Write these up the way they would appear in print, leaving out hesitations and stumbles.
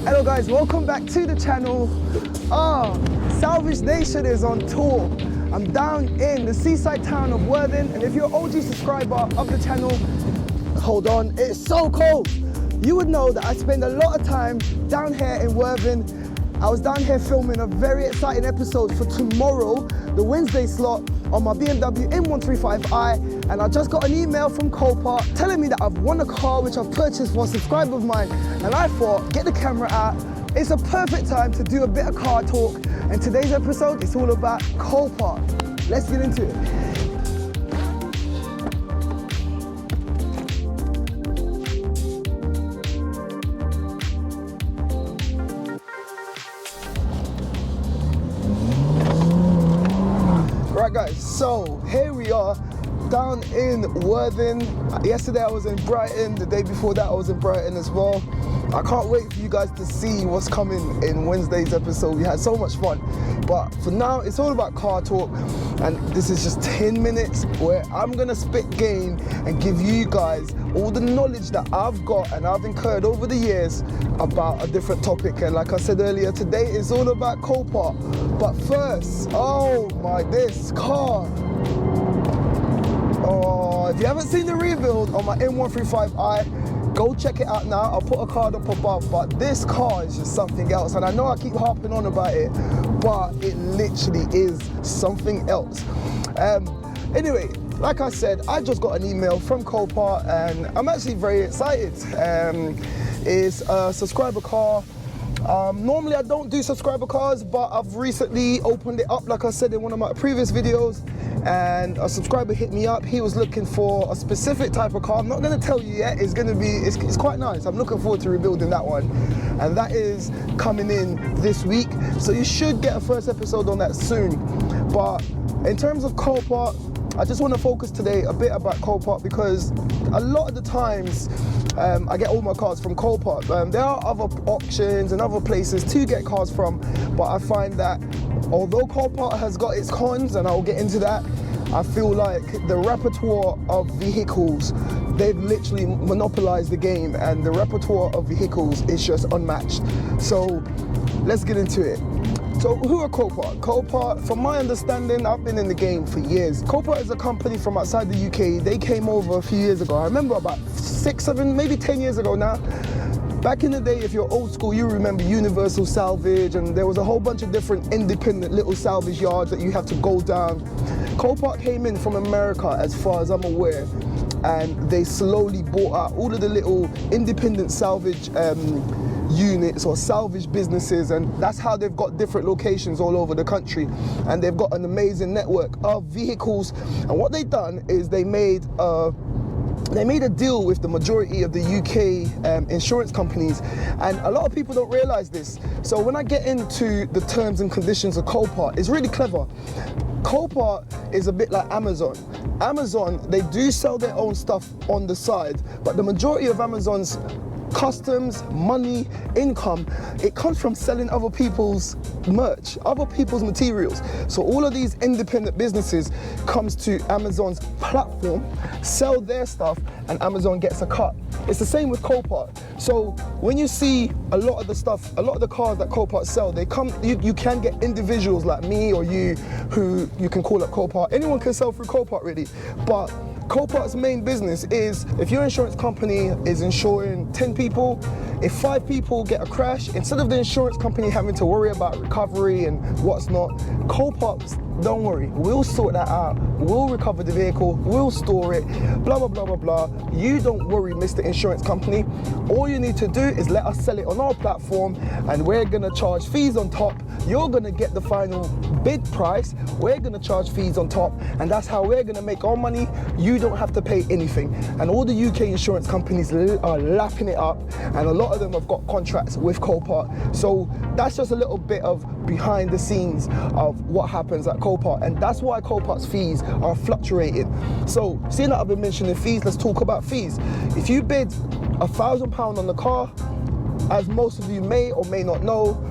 Hello guys, welcome back to the channel. Salvage Nation is on tour. I'm down in the seaside town of Worthing, and if you're an OG subscriber of the channel, hold on, it's so cold. You would know that I spend a lot of time down here in Worthing. I was down here filming a very exciting episode for tomorrow, the Wednesday slot, on my BMW M140i, and I just got an email from Copart telling me that I've won a car which I've purchased for a subscriber of mine, and I thought, get the camera out. It's a perfect time to do a bit of car talk, and today's episode is all about Copart. Let's get into it. Right guys, so here we are down in Worthing. Yesterday I was in Brighton, the day before that I was in Brighton as well. I can't wait for you guys to see what's coming in Wednesday's episode. We had so much fun, but for now it's all about car talk, and this is just 10 minutes where I'm gonna spit game and give you guys all the knowledge that I've got and I've incurred over the years about a different topic. And like I said earlier, today is all about Copart. But first, oh my, this car. Oh, if you haven't seen the rebuild on my M140i, go check it out now. I'll put a card up above, but this car is just something else. And I know I keep harping on about it, but it literally is something else. Anyway, like I said, I just got an email from Copart and I'm actually very excited. It's a subscriber car. Normally I don't do subscriber cars, but I've recently opened it up, like I said in one of my previous videos, and a subscriber hit me up. He was looking for a specific type of car. I'm not going to tell you yet. It's quite nice. I'm looking forward to rebuilding that one, and that is coming in this week, so you should get a first episode on that soon. But in terms of Copart, I just want to focus today a bit about Copart, because a lot of the times I get all my cars from Copart. There are other auctions and other places to get cars from, but I find that although Copart has got its cons, and I'll get into that, I feel like the repertoire of vehicles, they've literally monopolized the game, and the repertoire of vehicles is just unmatched. So let's get into it. So who are Copart? Copart, from my understanding, I've been in the game for years. Copart is a company from outside the UK. They came over a few years ago. I remember about 6, 7, maybe 10 years ago now. Back in the day, if you're old school, you remember Universal Salvage, and there was a whole bunch of different independent little salvage yards that you have to go down. Copart came in from America, as far as I'm aware, and they slowly bought out all of the little independent salvage units or salvage businesses, and that's how they've got different locations all over the country, and they've got an amazing network of vehicles. And what they've done is they made a deal with the majority of the UK insurance companies, and a lot of people don't realize this. So when I get into the terms and conditions of Copart, it's really clever. Copart is a bit like Amazon. Amazon, they do sell their own stuff on the side, but the majority of Amazon's customs, money, income, it comes from selling other people's merch, other people's materials. So all of these independent businesses comes to Amazon's platform, sell their stuff, and Amazon gets a cut. It's the same with Copart. So when you see a lot of the stuff, a lot of the cars that Copart sell, they come, you can get individuals like me or you who you can call up Copart. Anyone can sell through Copart really, but Copart's main business is, if your insurance company is insuring 10 people, if 5 people get a crash, instead of the insurance company having to worry about recovery and what's not, Copart's, don't worry, we'll sort that out, we'll recover the vehicle, we'll store it, blah, blah, blah, blah, blah. You don't worry, Mr. Insurance Company. All you need to do is let us sell it on our platform, and we're gonna charge fees on top. You're gonna get the final bid price, we're gonna charge fees on top, and that's how we're gonna make our money. You don't have to pay anything. And all the UK insurance companies are lapping it up, and a lot of them have got contracts with Copart. So that's just a little bit of behind the scenes of what happens at Copart, and that's why Copart's fees are fluctuating. So seeing that I've been mentioning fees, let's talk about fees. If you bid £1,000 on the car, as most of you may or may not know,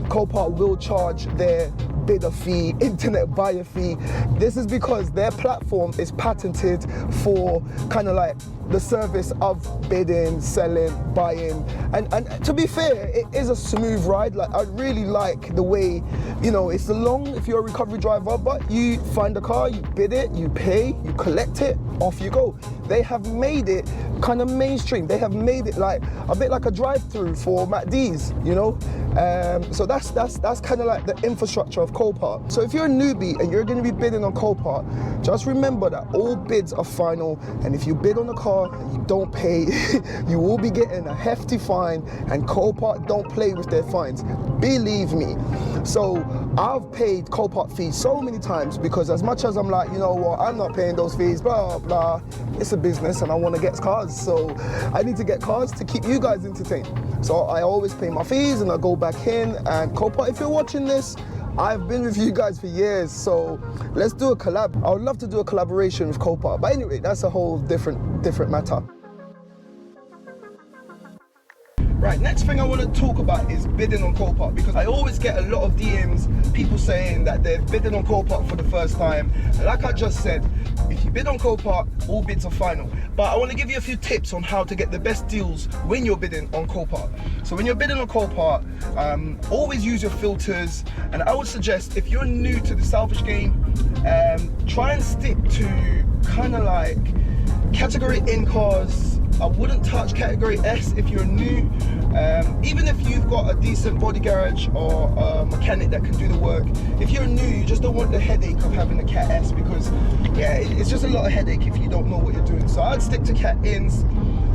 Copart will charge their bidder fee, internet buyer fee. This is because their platform is patented for kind of like the service of bidding, selling, buying, and to be fair, it is a smooth ride. Like, I really like the way, you know, it's long if you're a recovery driver, but you find a car, you bid it, you pay, you collect it, off you go. They have made it kind of mainstream. They have made it like a bit like a drive-through for MacD's, you know. So that's kind of like the infrastructure of Copart. So if you're a newbie and you're going to be bidding on Copart, just remember that all bids are final, and if you bid on a car and you don't pay, you will be getting a hefty fine, and Copart don't play with their fines. Believe me. So I've paid Copart fees so many times because as much as I'm like, you know what, I'm not paying those fees, blah, blah, it's a business and I want to get cars. So I need to get cars to keep you guys entertained. So I always pay my fees and I go back in. And Copart, if you're watching this, I've been with you guys for years, so let's do a collab. I would love to do a collaboration with Copart. But anyway, that's a whole different matter. Right, next thing I want to talk about is bidding on Copart, because I always get a lot of DMs, people saying that they're bidding on Copart for the first time. And like I just said, if you bid on Copart, all bids are final. But I want to give you a few tips on how to get the best deals when you're bidding on Copart. So when you're bidding on Copart, always use your filters. And I would suggest, if you're new to the salvage game, try and stick to kind of like category N cars. I wouldn't touch category S if you're new. Even if you've got a decent body garage or a mechanic that can do the work, if you're new, you just don't want the headache of having a Cat S, because yeah, it's just a lot of headache if you don't know what you're doing. So I'd stick to Cat Ns.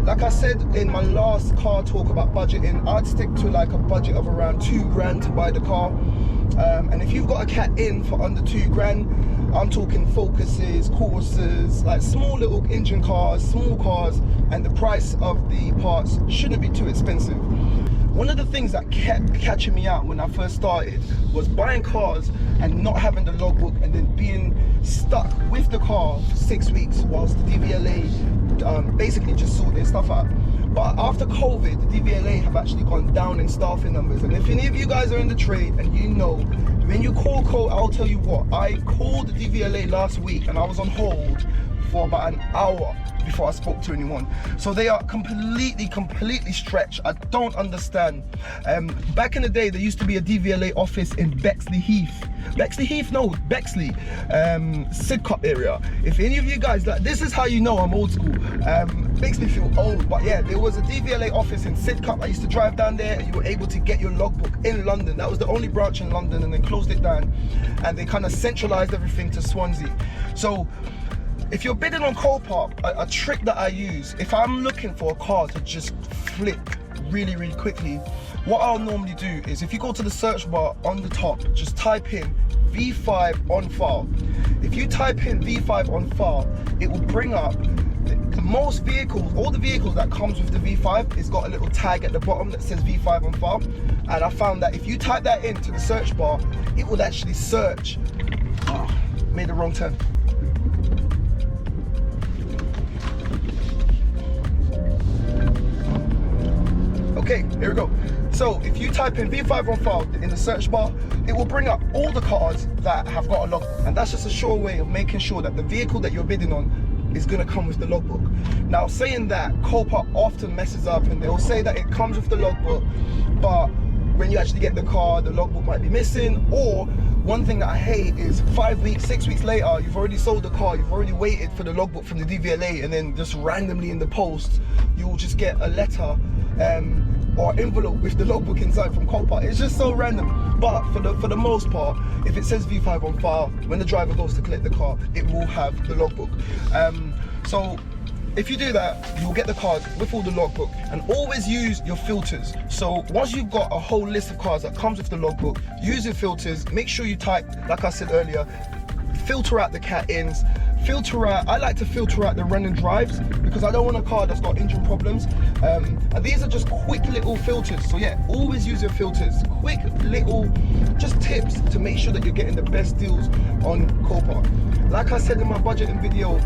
Like I said in my last car talk about budgeting, I'd stick to like a budget of around £2,000 to buy the car. And if you've got a Cat N for under £2,000, I'm talking Focuses, Corsas, like small little engine cars, small cars, and the price of the parts shouldn't be too expensive. One of the things that kept catching me out when I first started was buying cars and not having the logbook, and then being stuck with the car for 6 weeks whilst the DVLA basically just sort their stuff out. But after COVID, the DVLA have actually gone down in staffing numbers. And if any of you guys are in the trade and you know, when you call, I'll tell you what, I called the DVLA last week and I was on hold for about an hour before I spoke to anyone. So they are completely stretched. I don't understand. Back in the day, there used to be a DVLA office in Bexley, Sidcup area. If any of you guys, like, this is how you know I'm old school. Makes me feel old, but yeah, there was a DVLA office in Sidcup. I used to drive down there and you were able to get your logbook in London. That was the only branch in London, and they closed it down and they kind of centralized everything to Swansea. So if you're bidding on Copart, a trick that I use, if I'm looking for a car to just flip really quickly, what I'll normally do is, if you go to the search bar on the top, just type in V5 on file. If you type in V5 on file, it will bring up most vehicles, all the vehicles that comes with the V5. It's got a little tag at the bottom that says V5 on file, and I found that if you type that into the search bar, it will actually search. Made the wrong turn. Okay, here we go. So if you type in V5 on file in the search bar, it will bring up all the cars that have got a logbook. And that's just a sure way of making sure that the vehicle that you're bidding on is gonna come with the logbook. Now, saying that, Copart often messes up and they'll say that it comes with the logbook, but when you actually get the car, the logbook might be missing. Or one thing that I hate is 5 weeks, 6 weeks later, you've already sold the car, you've already waited for the logbook from the DVLA, and then just randomly in the post, you'll just get a letter or envelope with the logbook inside from Copart. It's just so random. But for the most part, if it says V5 on file, when the driver goes to collect the car, it will have the logbook. So if you do that, you'll get the cars with all the logbook, and always use your filters. So once you've got a whole list of cars that comes with the logbook, use your filters. Make sure you type, like I said earlier, filter out the Cat Ns, filter out, I like to filter out the run and drives, because I don't want a car that's got engine problems. And these are just quick little filters. So yeah, always use your filters. Quick little just tips to make sure that you're getting the best deals on Copart. Like I said in my budgeting video,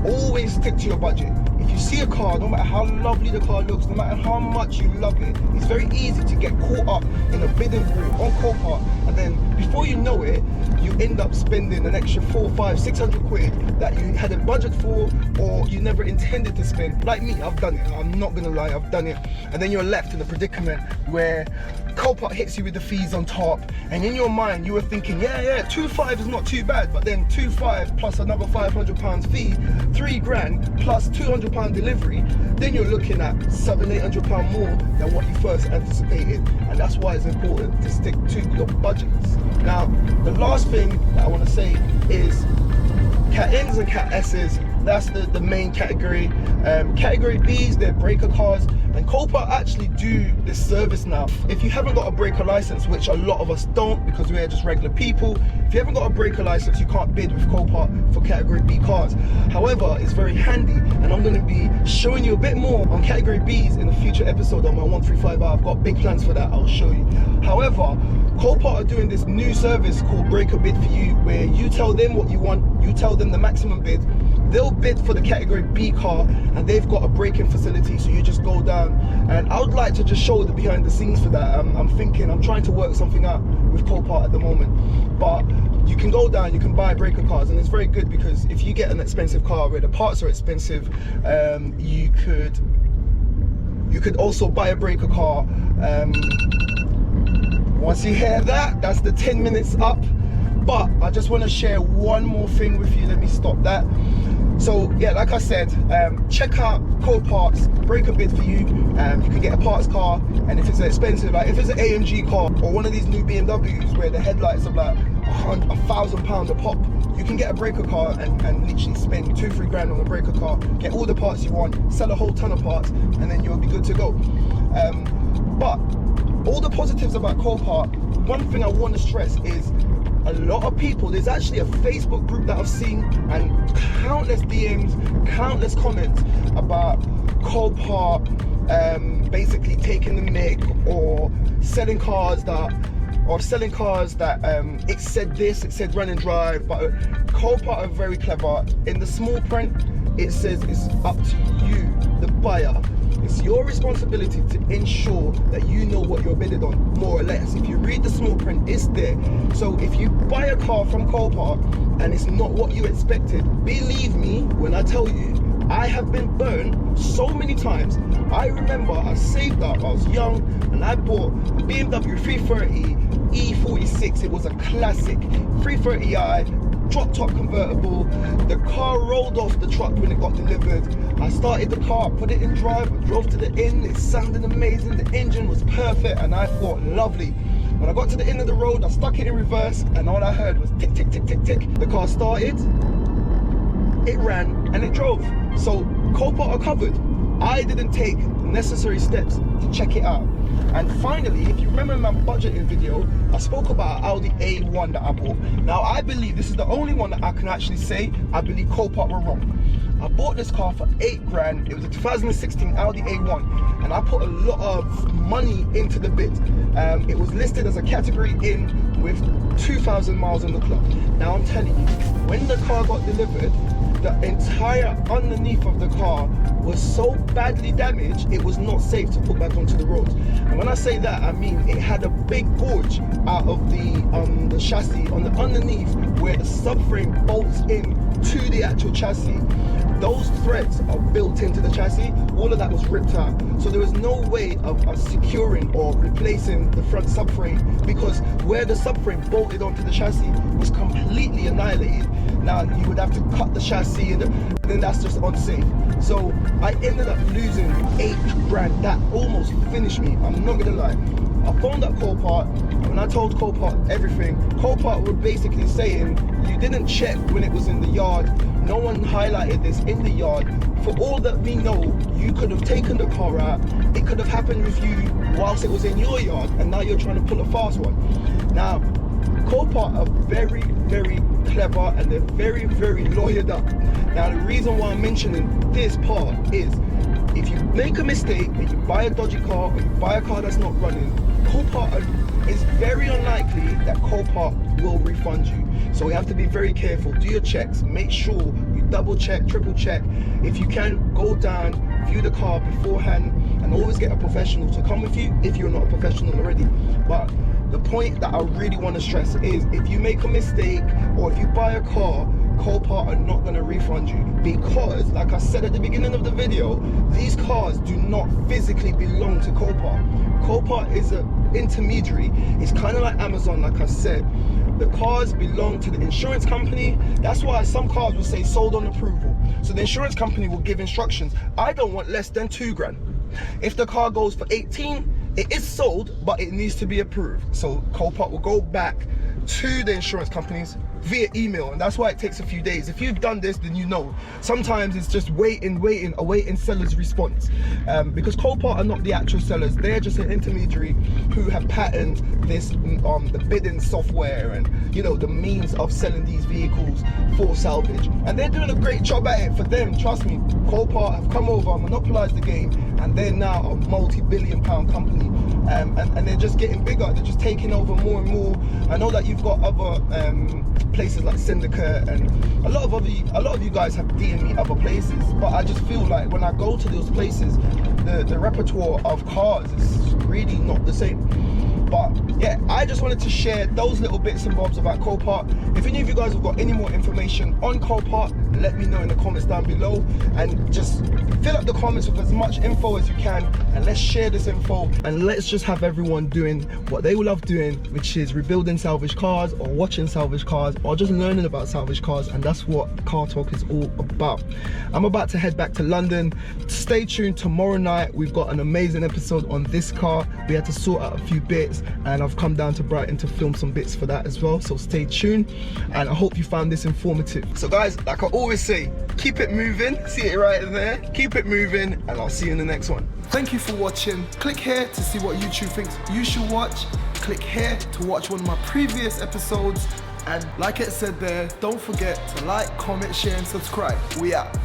always stick to your budget. if you see a car, no matter how lovely the car looks, no matter how much you love it, it's very easy to get caught up in a bidding war on Copart, and then before you know it, you end up spending an extra 400, 500, 600 quid that you had a budget for, or you never intended to spend. Like me, I've done it. I'm not gonna lie, I've done it. And then you're left in a predicament where Copart hits you with the fees on top, and in your mind you were thinking, yeah, 2.5 is not too bad, but then 2.5 plus another £500 fee, 3 grand plus £200 delivery, then you're looking at £700-800 more than what you first anticipated. And that's why it's important to stick to your budgets. Now, the last thing that I want to say is Cat Ns and Cat Ss, that's the main category. Category Bs, they're breaker cars, and Copart actually do this service now. If you haven't got a breaker license, which a lot of us don't because we're just regular people, if you haven't got a breaker license, you can't bid with Copart for category B cars. However, it's very handy, and I'm going to be showing you a bit more on category Bs in a future episode on my 135i. I've got big plans for that, I'll show you. However, Copart are doing this new service called Breaker Bid for You, where you tell them what you want, you tell them the maximum bid, they'll bid for the category B car, and they've got a break-in facility, so you just go down. And I would like to just show the behind the scenes for that. I'm trying to work something out with Copart at the moment, but you can go down, you can buy breaker cars, and it's very good because if you get an expensive car where the parts are expensive, you could also buy a breaker car. Once you hear that, that's the 10 minutes up. But I just want to share one more thing with you. Let me stop that. So yeah, like I said, check out Copart's Breaker Bid for You. You can get a parts car, and if it's expensive, like if it's an AMG car or one of these new BMWs where the headlights are like £1,000 a pop, you can get a breaker car and literally spend 2-3 grand on a breaker car, get all the parts you want, sell a whole ton of parts, and then you'll be good to go. But all the positives about Copart, one thing I want to stress is a lot of people, there's actually a Facebook group that I've seen and countless DMs, countless comments about Copart basically taking the mick or selling cars that it said this, it said run and drive. But Copart are very clever. In the small print, it says it's up to you, the buyer. It's your responsibility to ensure that you know what you're bidding on, more or less. If you read the small print, it's there. So if you buy a car from Copart and it's not what you expected, believe me when I tell you, I have been burned so many times. I remember I saved up, I was young, and I bought a BMW 330 E46. It was a classic 330i, drop top convertible. The car rolled off the truck when it got delivered. I started the car, put it in drive, I drove to the inn, it sounded amazing, the engine was perfect, and I thought, lovely. When I got to the end of the road, I stuck it in reverse, and all I heard was tick, tick, tick, tick, tick. The car started, it ran, and it drove. So Copart are covered. I didn't take the necessary steps to check it out. And finally, if you remember my budgeting video, I spoke about Audi A1 that I bought. Now I believe this is the only one that I can actually say I believe Copart were wrong. I bought this car for 8 grand. It was a 2016 Audi A1, and I put a lot of money into the bid. It was listed as a category in with 2,000 miles on the clock. Now I'm telling you, when the car got delivered, the entire underneath of the car was so badly damaged, it was not safe to put back onto the roads. And when I say that, I mean it had a big gorge out of the chassis on the underneath where the subframe bolts in to the actual chassis. Those threads are built into the chassis. All of that was ripped out. So there was no way of securing or replacing the front subframe, because where the subframe bolted onto the chassis was completely annihilated. Now you would have to cut the chassis, and then that's just unsafe. So I ended up losing 8 grand. That almost finished me, I'm not gonna lie. I phoned up Copart, and when I told Copart everything, Copart were basically saying, you didn't check when it was in the yard, no one highlighted this in the yard. For all that we know, you could have taken the car out, it could have happened with you whilst it was in your yard, and now you're trying to pull a fast one. Now, Copart are very, very clever, and they're very, very lawyered up. Now, the reason why I'm mentioning this part is, if you make a mistake and you buy a dodgy car or you buy a car that's not running, Copart, it's very unlikely that Copart will refund you. So you have to be very careful, do your checks, make sure you double check, triple check. If you can, go down, view the car beforehand, and always get a professional to come with you if you're not a professional already. But the point that I really want to stress is, if you make a mistake or if you buy a car, Copart are not going to refund you, because like I said at the beginning of the video, these cars do not physically belong to Copart. Copart is an intermediary. It's kind of like Amazon, like I said. The cars belong to the insurance company. That's why some cars will say sold on approval. So the insurance company will give instructions. I don't want less than 2 grand. If the car goes for 18, it is sold, but it needs to be approved. So Copart will go back to the insurance companies via email, and that's why it takes a few days. If you've done this, then you know. Sometimes it's just awaiting seller's response, because Copart are not the actual sellers. They're just an intermediary who have patented this, the bidding software and, you know, the means of selling these vehicles for salvage. And they're doing a great job at it. For them, trust me, Copart have come over, monopolized the game, and they're now a multi-billion-pound company. And they're just getting bigger. They're just taking over more and more. I know that you've got other places like Syndicate, and a lot of you guys have DM'd me other places, but I just feel like when I go to those places, the repertoire of cars is really not the same. But yeah, I just wanted to share those little bits and bobs about Copart. If any of you guys have got any more information on Copart, let me know in the comments down below, and just fill up the comments with as much info as you can, and let's share this info, and let's just have everyone doing what they love doing, which is rebuilding salvage cars, or watching salvage cars, or just learning about salvage cars. And that's what Car Talk is all about. I'm about to head back to London. Stay tuned. Tomorrow night we've got an amazing episode on this car. We had to sort out a few bits, and I've come down to Brighton to film some bits for that as well, so stay tuned, and I hope you found this informative. So guys, like I always say, keep it moving. See it right there? Keep it moving, and I'll see you in the next one. Thank you for watching. Click here to see what YouTube thinks you should watch. Click here to watch one of my previous episodes, and like it said there, don't forget to like, comment, share and subscribe. We out.